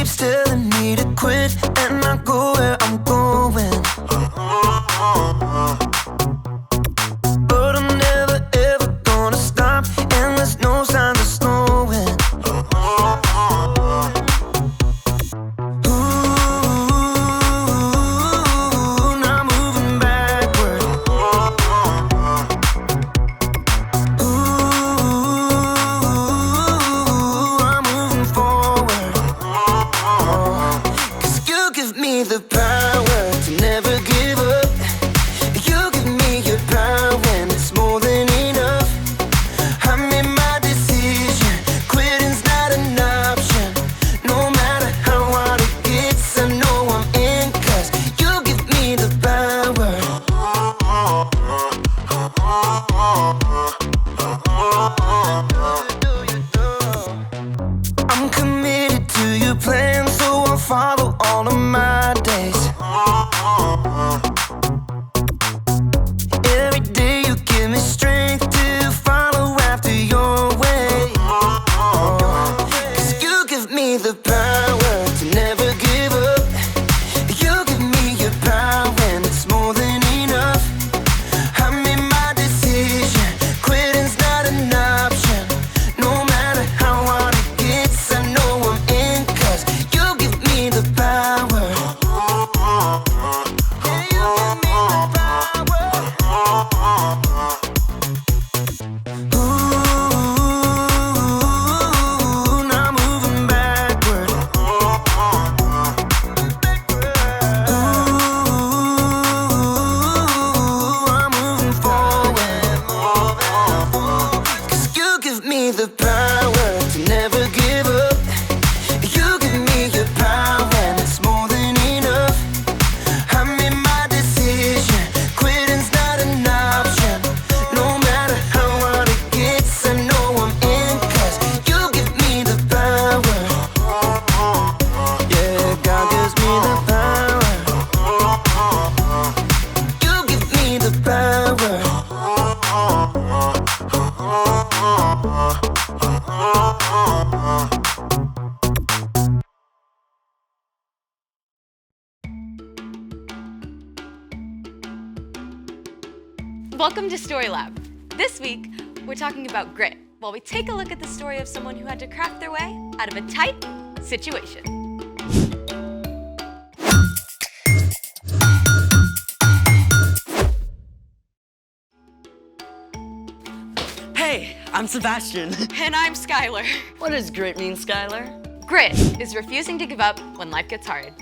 keeps telling me to quit and not go where I'm going. But I'm never ever gonna stop, and there's no signs of slowing. The power to never give up. You give me your power when it's more than enough. I made my decision, quitting's not an option. No matter how hard it gets, I know I'm in, 'cause you give me the power. I'm committed to your plan, so I'll follow all of my days. Every day you give me strength to follow after your way. 'Cause you give me the power to never give up. You give me your power when it's more than enough. I made my decision, quitting's not an option. No matter how hard it gets, I know I'm in, 'cause you give me the power. The power to never give up. You give me your power and it's more than enough. I made my decision, quitting's not an option. No matter how hard it gets, I know I'm in, 'cause you give me the power. Yeah, God gives me the power. You give me the power. Welcome to Story Lab. This week, we're talking about grit, while we take a look at the story of someone who had to craft their way out of a tight situation. Hey, I'm Sebastian. And I'm Skylar. What does grit mean, Skylar? Grit is refusing to give up when life gets hard.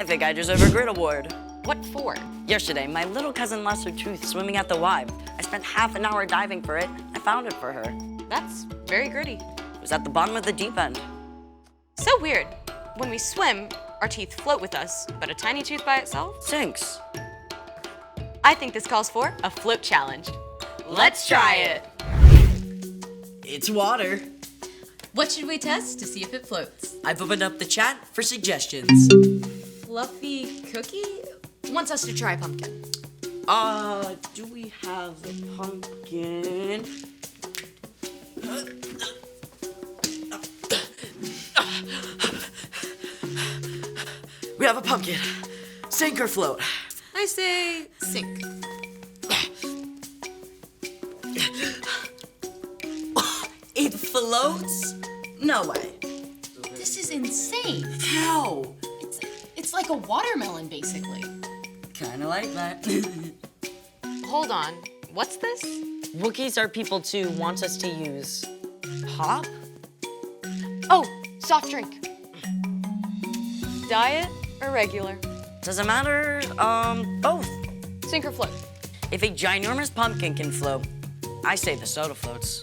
I think I deserve a grit award. What for? Yesterday, my little cousin lost her tooth swimming at the Y. I spent half an hour diving for it. I found it for her. That's very gritty. It was at the bottom of the deep end. So weird. When we swim, our teeth float with us, but a tiny tooth by itself Sinks. I think this calls for a float challenge. Let's try it. It's water. What should we test to see if it floats? I've opened up the chat for suggestions. Fluffy cookie wants us to try pumpkin. Do we have a pumpkin? We have a pumpkin. Sink or float? I say sink. It floats? No way. This is insane. How? It's like a watermelon, basically. Kinda like that. Hold on. What's this? Wookiees are people too wants us to use pop? Oh, soft drink. Diet or regular? Doesn't matter, both. Sink or float? If a ginormous pumpkin can float, I say the soda floats.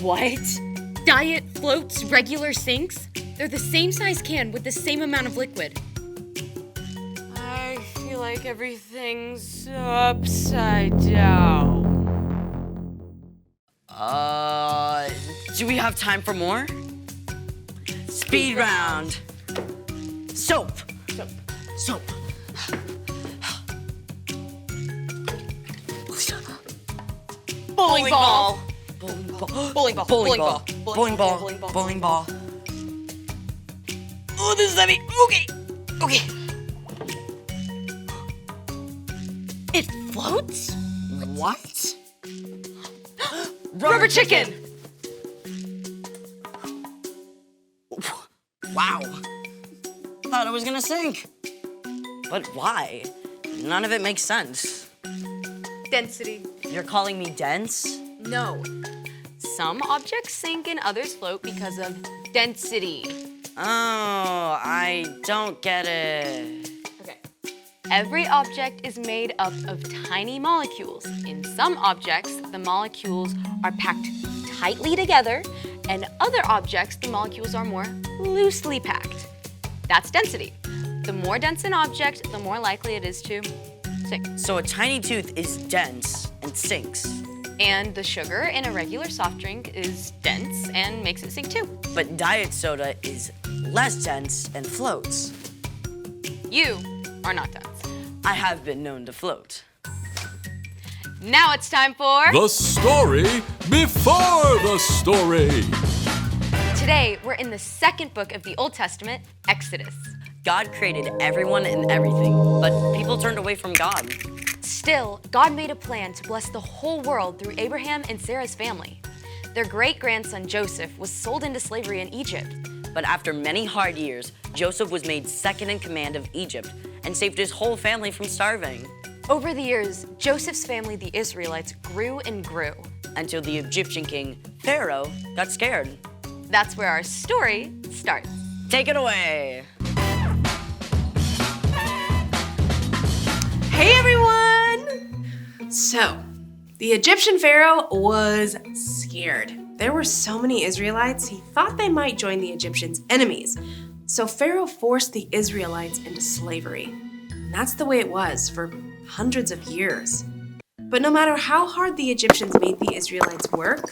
What? Diet floats, regular sinks? They're the same size can with the same amount of liquid. I feel like everything's upside down. Do we have time for more? Speed round. Soap. Soap. Bowling ball. Bowling ball. Bowling ball. Bowling ball. Bowling Bowling ball. ball. Bowling ball. Bowling ball. Oh, this is heavy. Okay. Okay. It floats? What? Rubber chicken. Wow. Thought it was gonna sink. But why? None of it makes sense. Density. You're calling me dense? No. Some objects sink and others float because of density. Oh, I don't get it. Okay. Every object is made up of tiny molecules. In some objects, the molecules are packed tightly together, and other objects, the molecules are more loosely packed. That's density. The more dense an object, the more likely it is to sink. So a tiny tooth is dense and sinks. And the sugar in a regular soft drink is dense and makes it sink too. But diet soda is less dense and floats. You are not dense. I have been known to float. Now it's time for... The story before the story. Today, we're in the second book of the Old Testament, Exodus. God created everyone and everything, but people turned away from God. Still, God made a plan to bless the whole world through Abraham and Sarah's family. Their great-grandson Joseph was sold into slavery in Egypt. But after many hard years, Joseph was made second in command of Egypt and saved his whole family from starving. Over the years, Joseph's family, the Israelites, grew and grew. Until the Egyptian king, Pharaoh, got scared. That's where our story starts. Take it away. Hey everyone! So, the Egyptian pharaoh was scared. There were so many Israelites, he thought they might join the Egyptians' enemies. So Pharaoh forced the Israelites into slavery. And that's the way it was for hundreds of years. But no matter how hard the Egyptians made the Israelites work,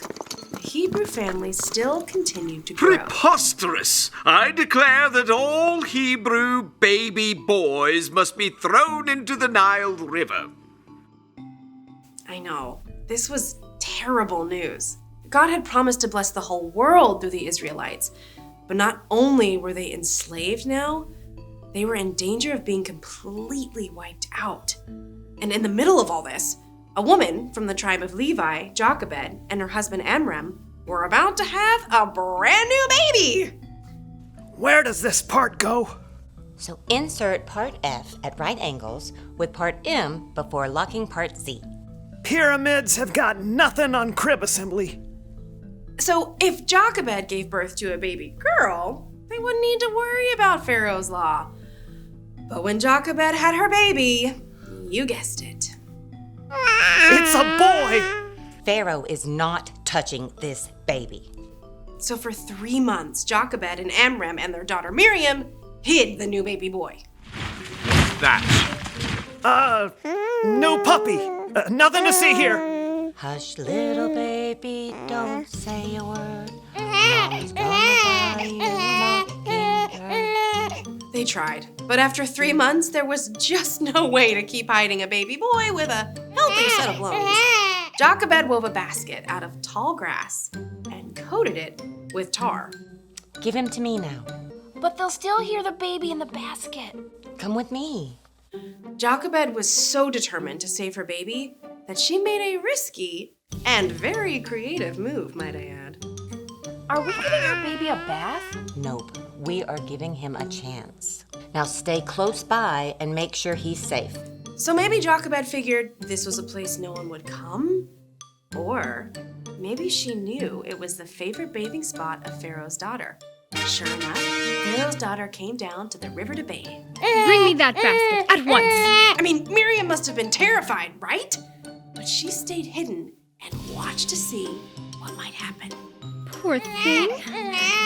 the Hebrew family still continued to grow. Preposterous! I declare that all Hebrew baby boys must be thrown into the Nile River. I know. This was terrible news. God had promised to bless the whole world through the Israelites. But not only were they enslaved now, they were in danger of being completely wiped out. And in the middle of all this, a woman from the tribe of Levi, Jochebed, and her husband Amram were about to have a brand new baby. Where does this part go? So insert part F at right angles with part M before locking part Z. Pyramids have got nothing on crib assembly. So if Jochebed gave birth to a baby girl, they wouldn't need to worry about Pharaoh's law. But when Jochebed had her baby, you guessed it. It's a boy! Pharaoh is not touching this baby. So for 3 months, Jochebed and Amram and their daughter Miriam hid the new baby boy. That. No puppy. Nothing to see here. Hush, little baby, don't say a word. Mom's gonna buy you a mockingbird. They tried, but after 3 months, there was just no way to keep hiding a baby boy with a healthy set of lungs. Jochebed wove a basket out of tall grass and coated it with tar. Give him to me now. But they'll still hear the baby in the basket. Come with me. Jochebed was so determined to save her baby that she made a risky and very creative move, might I add. Are we giving our baby a bath? Nope, we are giving him a chance. Now stay close by and make sure he's safe. So maybe Jochebed figured this was a place no one would come? Or maybe she knew it was the favorite bathing spot of Pharaoh's daughter. Sure enough, Pharaoh's daughter came down to the river to bathe. Bring me that basket at once. I mean, Miriam must have been terrified, right? But she stayed hidden and watched to see what might happen. Poor thing.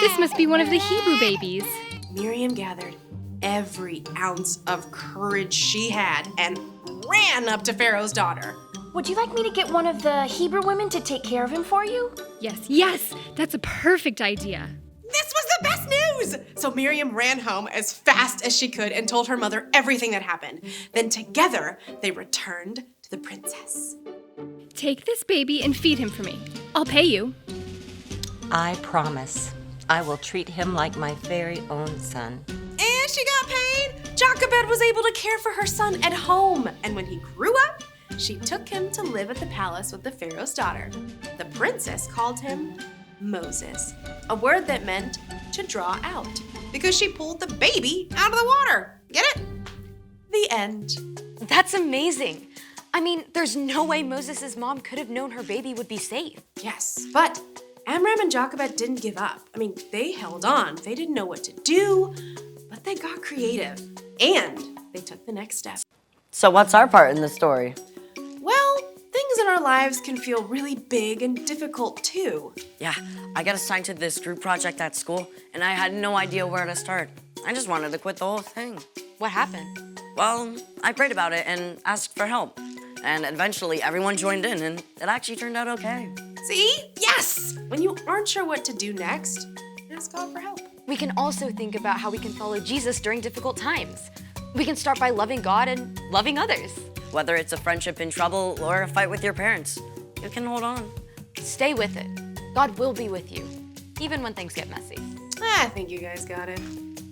This must be one of the Hebrew babies. Miriam gathered every ounce of courage she had and ran up to Pharaoh's daughter. Would you like me to get one of the Hebrew women to take care of him for you? Yes, that's a perfect idea. This was the best news! So Miriam ran home as fast as she could and told her mother everything that happened. Then together, they returned to the princess. Take this baby and feed him for me. I'll pay you. I promise. I will treat him like my very own son. And she got paid. Jochebed was able to care for her son at home. And when he grew up, she took him to live at the palace with the Pharaoh's daughter. The princess called him Moses, a word that meant to draw out, because she pulled the baby out of the water. Get it? The end. That's amazing. I mean, there's no way Moses' mom could have known her baby would be safe. Yes, but Amram and Jochebed didn't give up. I mean, they held on. They didn't know what to do, but they got creative, and they took the next step. So what's our part in the story? Well, things in our lives can feel really big and difficult too. Yeah, I got assigned to this group project at school, and I had no idea where to start. I just wanted to quit the whole thing. What happened? Well, I prayed about it and asked for help. And eventually everyone joined in, and it actually turned out okay. See? Yes! When you aren't sure what to do next, ask God for help. We can also think about how we can follow Jesus during difficult times. We can start by loving God and loving others. Whether it's a friendship in trouble or a fight with your parents, you can hold on. Stay with it. God will be with you, even when things get messy. I think you guys got it.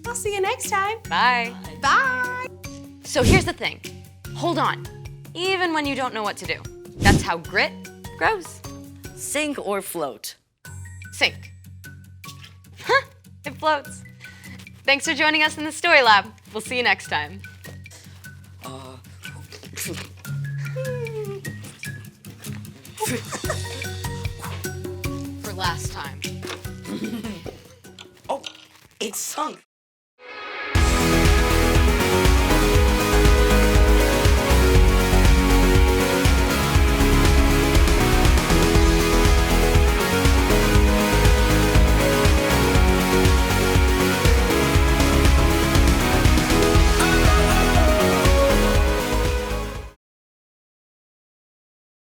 I'll see you next time. Bye. Bye. So here's the thing. Hold on, even when you don't know what to do. That's how grit grows. Sink or float? Sink. Huh, it floats. Thanks for joining us in the Story Lab. We'll see you next time. For last time. Oh, it's sunk.